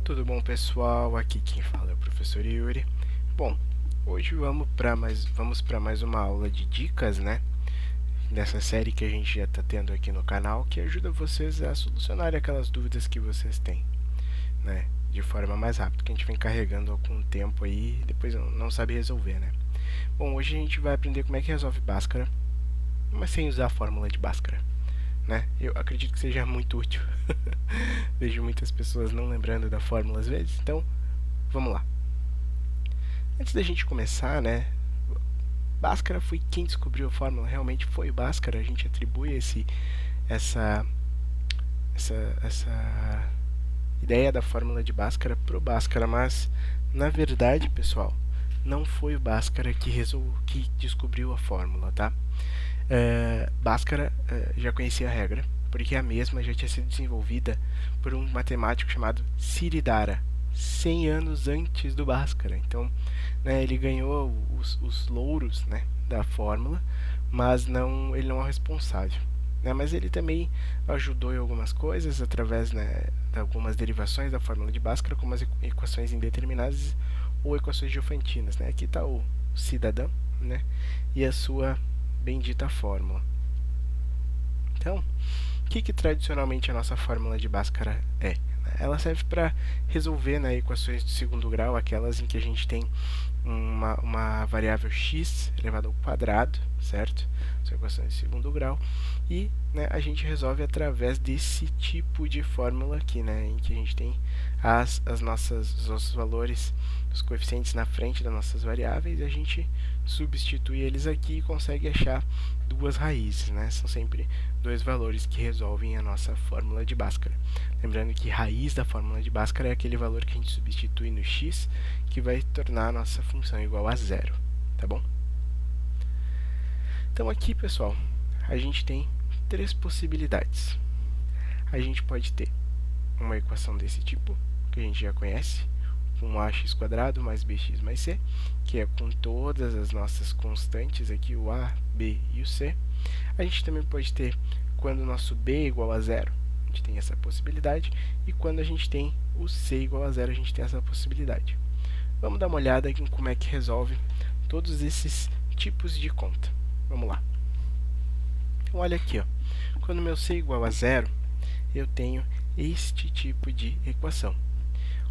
Tudo bom, pessoal? Aqui quem fala é o professor Yuri. Bom, hoje vamos para mais uma aula de dicas, né? Dessa série que a gente já está tendo aqui no canal, que ajuda vocês a solucionar aquelas dúvidas que vocês têm, né? De forma mais rápida, que a gente vem carregando algum tempo aí e depois não sabe resolver, né? Bom, hoje a gente vai aprender como é que resolve Bhaskara, mas sem usar a fórmula de Bhaskara, né? Eu acredito que seja muito útil. Vejo muitas pessoas não lembrando da fórmula às vezes, então vamos lá. Antes da gente começar, né? Bhaskara foi quem descobriu a fórmula, realmente foi Bhaskara. A gente atribui essa, essa ideia da fórmula de Bhaskara pro Bhaskara, mas na verdade, pessoal, não foi o Bhaskara que descobriu a fórmula, tá? Bhaskara já conhecia a regra, porque a mesma já tinha sido desenvolvida por um matemático chamado Siridhara, 100 anos antes do Bhaskara. Então, né, ele ganhou os louros, né, da fórmula, mas ele não é o responsável. Né, mas ele também ajudou em algumas coisas através, né, de algumas derivações da fórmula de Bhaskara, como as equações indeterminadas ou equações diofantinas. Né. Aqui está o cidadão, né, e a sua bendita fórmula. Então, o que tradicionalmente a nossa fórmula de Bhaskara é? Ela serve para resolver, né, equações de segundo grau, aquelas em que a gente tem uma variável x elevado ao quadrado, certo? São equações de segundo grau. E, né, a gente resolve através desse tipo de fórmula aqui, né, em que a gente tem os nossos valores, os coeficientes na frente das nossas variáveis, e a gente substitui eles aqui e consegue achar duas raízes, né? São sempre dois valores que resolvem a nossa fórmula de Bhaskara. Lembrando que raiz da fórmula de Bhaskara é aquele valor que a gente substitui no x, que vai tornar a nossa função igual a zero, tá bom? Então aqui, pessoal, a gente tem três possibilidades. A gente pode ter uma equação desse tipo, que a gente já conhece, com ax quadrado mais bx mais c, que é com todas as nossas constantes aqui, o a, b e o c. A gente também pode ter quando o nosso b é igual a zero, a gente tem essa possibilidade, e quando a gente tem o c igual a zero, a gente tem essa possibilidade. Vamos dar uma olhada em como é que resolve todos esses tipos de conta. Vamos lá. Então, olha aqui, ó. Quando meu c é igual a zero, eu tenho este tipo de equação.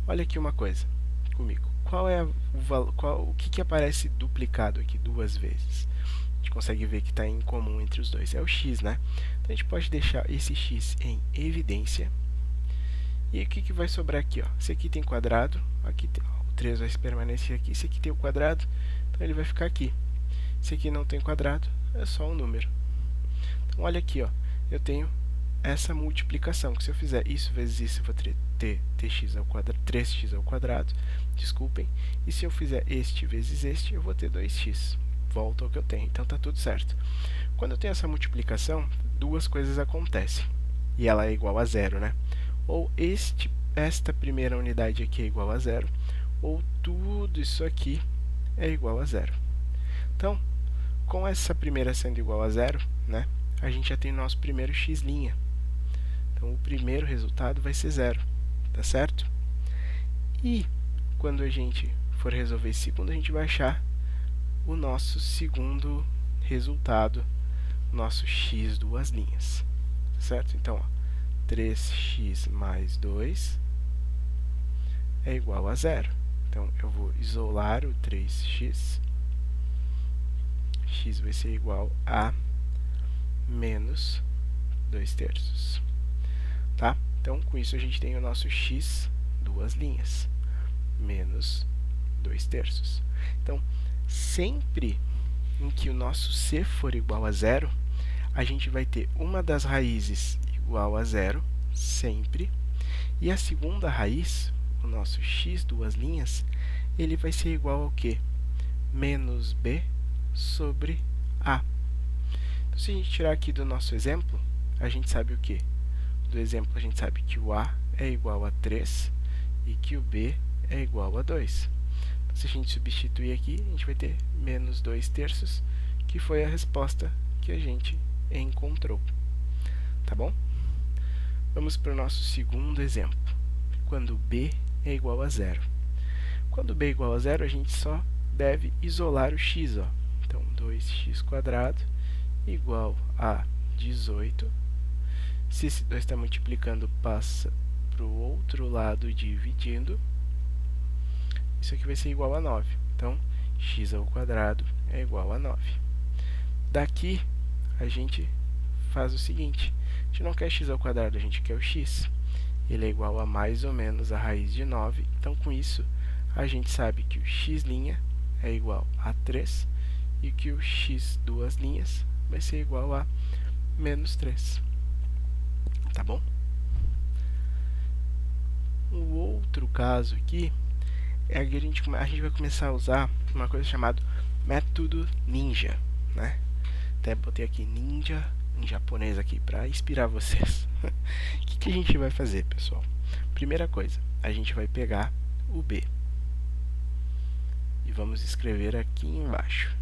Olha aqui uma coisa comigo. O que aparece duplicado aqui duas vezes? A gente consegue ver que está em comum entre os dois. É o x, né? Então, a gente pode deixar esse x em evidência. E o que vai sobrar aqui? Ó? Esse aqui tem quadrado, aqui tem, o 3 vai permanecer aqui. Esse aqui tem o quadrado, então ele vai ficar aqui. Esse aqui não tem quadrado, é só um número. Então, olha aqui, ó, eu tenho essa multiplicação, que se eu fizer isso vezes isso, eu vou ter tx ao quadrado, 3x ao quadrado, desculpem. E se eu fizer este vezes este, eu vou ter 2x. Volta ao que eu tenho, então está tudo certo. Quando eu tenho essa multiplicação, duas coisas acontecem. E ela é igual a zero, né? Ou esta primeira unidade aqui é igual a zero, ou tudo isso aqui é igual a zero. Então, com essa primeira sendo igual a zero, né, a gente já tem o nosso primeiro x'. Então, o primeiro resultado vai ser zero, tá certo? E quando a gente for resolver esse segundo, a gente vai achar o nosso segundo resultado, nosso x duas linhas, tá certo? Então, ó, 3x mais 2 é igual a zero. Então, eu vou isolar o 3x. X vai ser igual a menos 2 terços. Tá? Então, com isso, a gente tem o nosso x duas linhas, menos 2 terços. Então, sempre em que o nosso c for igual a zero, a gente vai ter uma das raízes igual a zero, sempre, e a segunda raiz, o nosso x duas linhas, ele vai ser igual ao quê? Menos b sobre a. Então, se a gente tirar aqui do nosso exemplo, a gente sabe o quê? Do exemplo, a gente sabe que o a é igual a 3 e que o b é igual a 2. Então, se a gente substituir aqui, a gente vai ter menos 2 terços, que foi a resposta que a gente encontrou. Tá bom? Vamos para o nosso segundo exemplo. Quando b é igual a zero. Quando b é igual a zero, a gente só deve isolar o x, ó. Então, 2x² igual a 18. Se esse 2 está multiplicando, passa para o outro lado dividindo. Isso aqui vai ser igual a 9. Então, x² é igual a 9. Daqui, a gente faz o seguinte. A gente não quer x², a gente quer o x. Ele é igual a mais ou menos a raiz de 9. Então, com isso, a gente sabe que o x' é igual a 3 e que o x duas linhas vai ser igual a menos 3. Tá bom? O outro caso aqui é que a gente vai começar a usar uma coisa chamada método ninja, né? Até botei aqui ninja em japonês aqui para inspirar vocês. O que a gente vai fazer, pessoal? Primeira coisa, a gente vai pegar o b e vamos escrever aqui embaixo.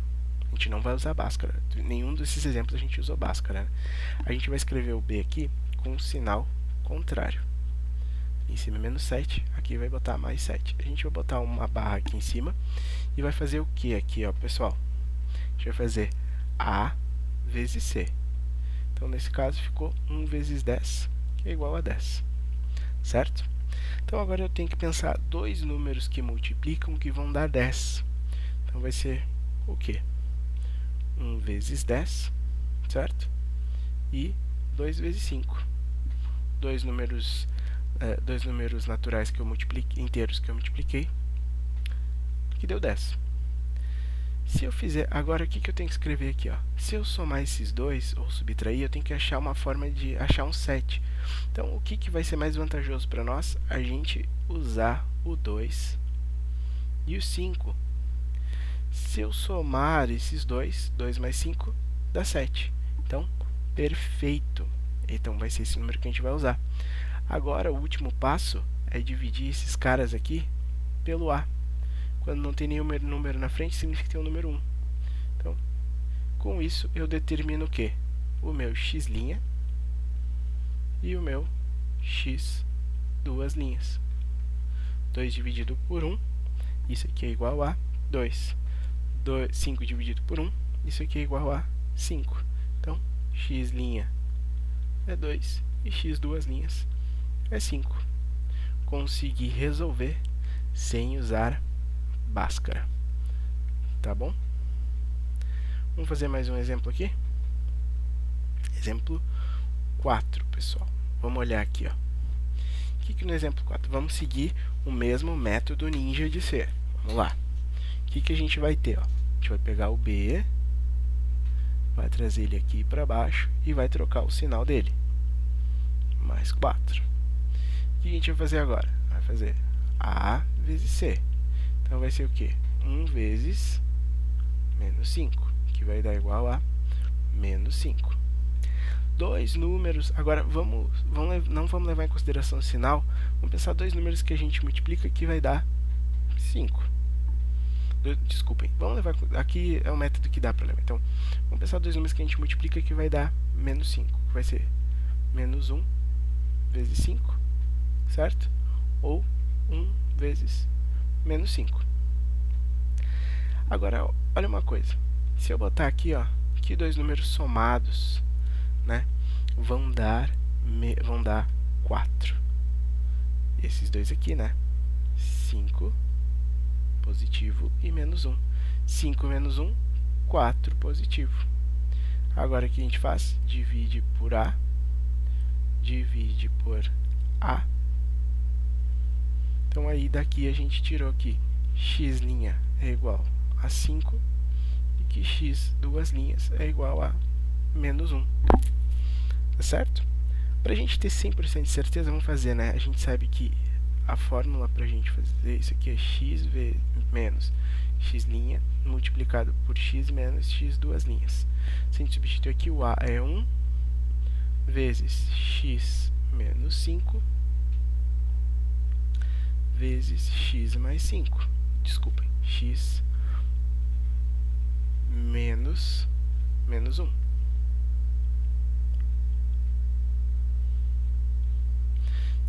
A gente não vai usar Bhaskara. Nenhum desses exemplos a gente usou Bhaskara, né? A gente vai escrever o b aqui com um sinal contrário. Em cima menos 7, aqui vai botar mais 7. A gente vai botar uma barra aqui em cima e vai fazer o que aqui, ó, pessoal? A gente vai fazer A vezes C. Então, nesse caso, ficou 1 vezes 10, que é igual a 10. Certo? Então, agora eu tenho que pensar dois números que multiplicam que vão dar 10. Então, vai ser o quê? 1 vezes 10, certo? E 2 vezes 5. Dois números naturais que eu multipliquei, inteiros que eu multipliquei, que deu 10. Se eu fizer, agora o que eu tenho que escrever aqui, ó? Se eu somar esses dois, ou subtrair, eu tenho que achar uma forma de achar um 7. Então, o que vai ser mais vantajoso para nós? A gente usar o 2 e o 5. Se eu somar esses dois, 2 mais 5, dá 7. Então, perfeito. Então, vai ser esse número que a gente vai usar. Agora, o último passo é dividir esses caras aqui pelo A. Quando não tem nenhum número na frente, significa que tem um número 1. Então, com isso, eu determino o quê? O meu x' e o meu x duas linhas. 2 dividido por 1, isso aqui é igual a 2. 5 dividido por 1, isso aqui é igual a 5. Então, x' é 2 e x duas linhas é 5. Consegui resolver sem usar Bhaskara. Tá bom? Vamos fazer mais um exemplo aqui. Exemplo 4, pessoal. Vamos olhar aqui, ó. O que no exemplo 4? Vamos seguir o mesmo método ninja de ser. Vamos lá. O que a gente vai ter, ó? A gente vai pegar o b, vai trazer ele aqui para baixo e vai trocar o sinal dele. Mais 4. O que a gente vai fazer agora? Vai fazer A vezes C. Então, vai ser o quê? 1 vezes menos 5, que vai dar igual a menos 5. Dois números, agora não vamos levar em consideração o sinal, vamos pensar dois números que a gente multiplica que vai dar 5. Desculpem, vamos levar, aqui é um método que dá para levar. Então, vamos pensar dois números que a gente multiplica que vai dar menos 5, que vai ser menos 1 vezes 5, certo? Ou 1 vezes menos 5. Agora, olha uma coisa. Se eu botar aqui, ó, que dois números somados, né, vão dar 4. Esses dois aqui, né? 5 positivo e menos 1. 5 menos 1, 4 positivo. Agora, o que a gente faz? Divide por A, divide por A. Então, aí daqui a gente tirou aqui x' é igual a 5 e que x duas linhas é igual a menos 1. Tá certo? Para a gente ter 100% de certeza, vamos fazer, né? A gente sabe que a fórmula para a gente fazer isso aqui é x menos x' multiplicado por x menos x duas linhas. Se a gente substituir aqui, o A é 1 vezes x menos 5 vezes x mais 5. Desculpem, x menos 1.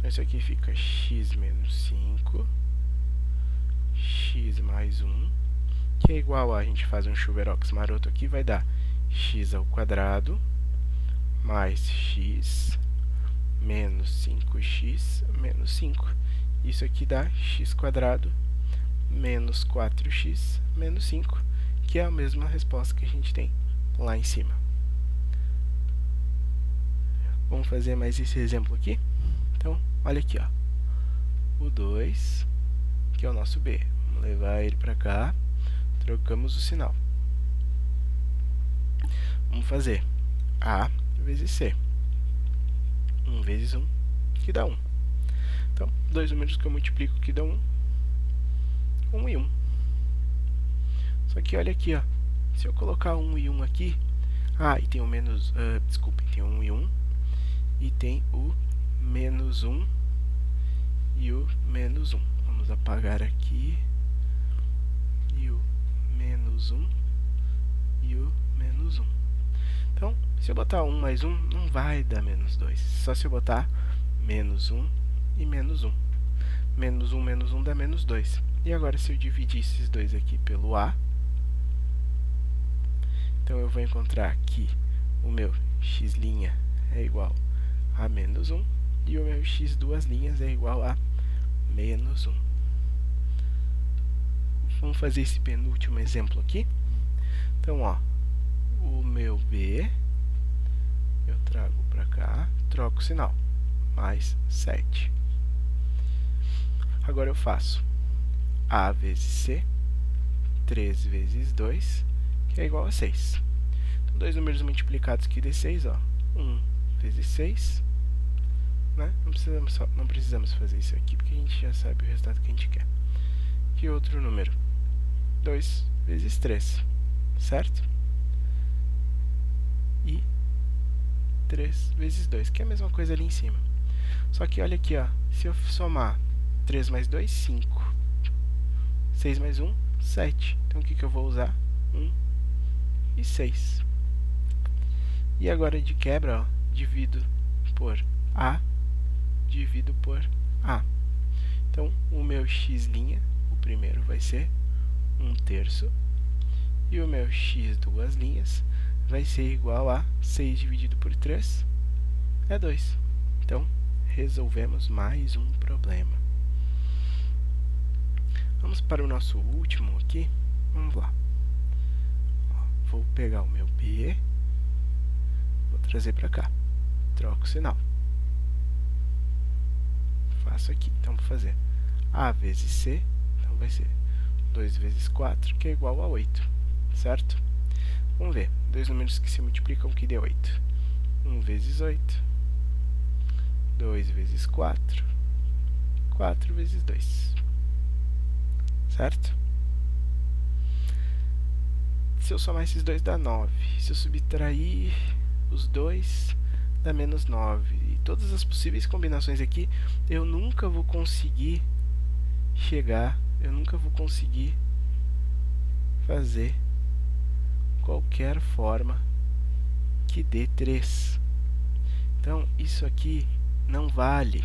Então isso aqui fica x menos 5, x mais 1, que é igual a gente faz um chuverox maroto aqui, vai dar x ao quadrado mais x menos 5x menos 5. Isso aqui dá x quadrado menos 4x menos 5, que é a mesma resposta que a gente tem lá em cima. Vamos fazer mais esse exemplo aqui? Então, olha aqui, ó. O 2, que é o nosso b. Vamos levar ele para cá, trocamos o sinal. Vamos fazer a vezes c. 1 vezes 1, que dá 1. Então, dois números que eu multiplico que dão 1, 1 e 1. Só que olha aqui, ó. Se eu colocar 1 e 1 aqui... e tem o menos... desculpem, tem 1 e 1. E tem o menos 1 e o menos 1. Vamos apagar aqui. E o menos 1 e o menos 1. Então, se eu botar 1 mais 1, não vai dar menos 2. Só se eu botar menos 1 e menos 1. Menos 1 dá menos 2. E agora, se eu dividir esses dois aqui pelo a, então eu vou encontrar aqui o meu x' é igual a menos 1 e o meu x duas linhas é igual a menos 1. Vamos fazer esse penúltimo exemplo aqui. Então, ó, o meu b, eu trago para cá, troco o sinal, mais 7. Agora eu faço a vezes c, 3 vezes 2, que é igual a 6. Então, dois números multiplicados aqui de 6, ó, 1 vezes 6, né? Não precisamos fazer isso aqui, porque a gente já sabe o resultado que a gente quer. E outro número, 2 vezes 3, certo? E 3 vezes 2, que é a mesma coisa ali em cima. Só que olha aqui, ó, se eu somar 3 mais 2, 5. 6 mais 1, 7. Então, o que eu vou usar? 1 e 6. E agora, de quebra, ó, divido por a, divido por a. Então, o meu x', o primeiro, vai ser 1/3. E o meu x duas linhas vai ser igual a 6 dividido por 3, é 2. Então, resolvemos mais um problema. Vamos para o nosso último aqui. Vamos lá. Ó, vou pegar o meu b, vou trazer para cá. Troco o sinal. Faço aqui. Então, vou fazer a vezes c. Então, vai ser 2 vezes 4, que é igual a 8. Certo? Vamos ver. Dois números que se multiplicam, que dê 8. 1 vezes 8. 2 vezes 4. 4 vezes 2. Certo? Se eu somar esses dois, dá 9. Se eu subtrair os dois, dá menos 9. E todas as possíveis combinações aqui, eu nunca vou conseguir chegar, eu nunca vou conseguir fazer qualquer forma que dê 3. Então, isso aqui não vale.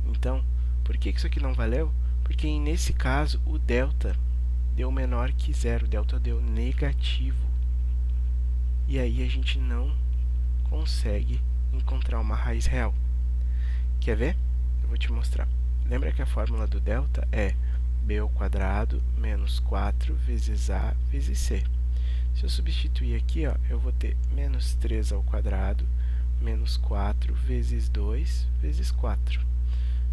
Então, por que isso aqui não valeu? Porque, nesse caso, o delta deu menor que 0. O delta deu negativo. E aí, a gente não consegue encontrar uma raiz real. Quer ver? Eu vou te mostrar. Lembra que a fórmula do delta é b ao quadrado menos 4 vezes a vezes c. Se eu substituir aqui, ó, eu vou ter menos 3 ao quadrado menos 4 vezes 2 vezes 4.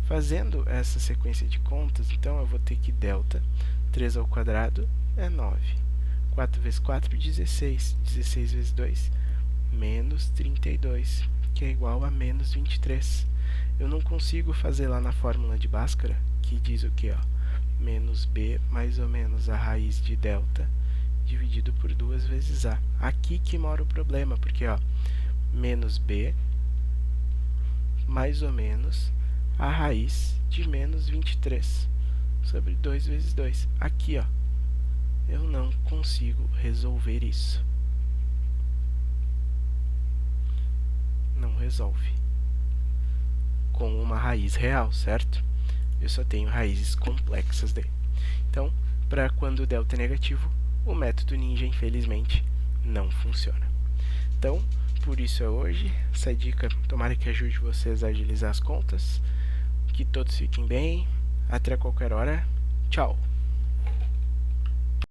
Fazendo essa sequência de contas, então, eu vou ter que delta 3 ao quadrado é 9. 4 vezes 4, 16. 16 vezes 2, menos 32, que é igual a menos 23. Eu não consigo fazer lá na fórmula de Bhaskara, que diz o quê? Ó? Menos b mais ou menos a raiz de delta dividido por 2 vezes a. Aqui que mora o problema, porque, ó, menos b mais ou menos a raiz de menos 23 sobre 2 vezes 2. Aqui, ó, eu não consigo resolver isso. Não resolve. com uma raiz real, certo? Eu só tenho raízes complexas dele. Então, para quando o delta é negativo, o método ninja, infelizmente, não funciona. Então, por isso é hoje. Essa dica, tomara que ajude vocês a agilizar as contas. Que todos fiquem bem. Até qualquer hora. Tchau!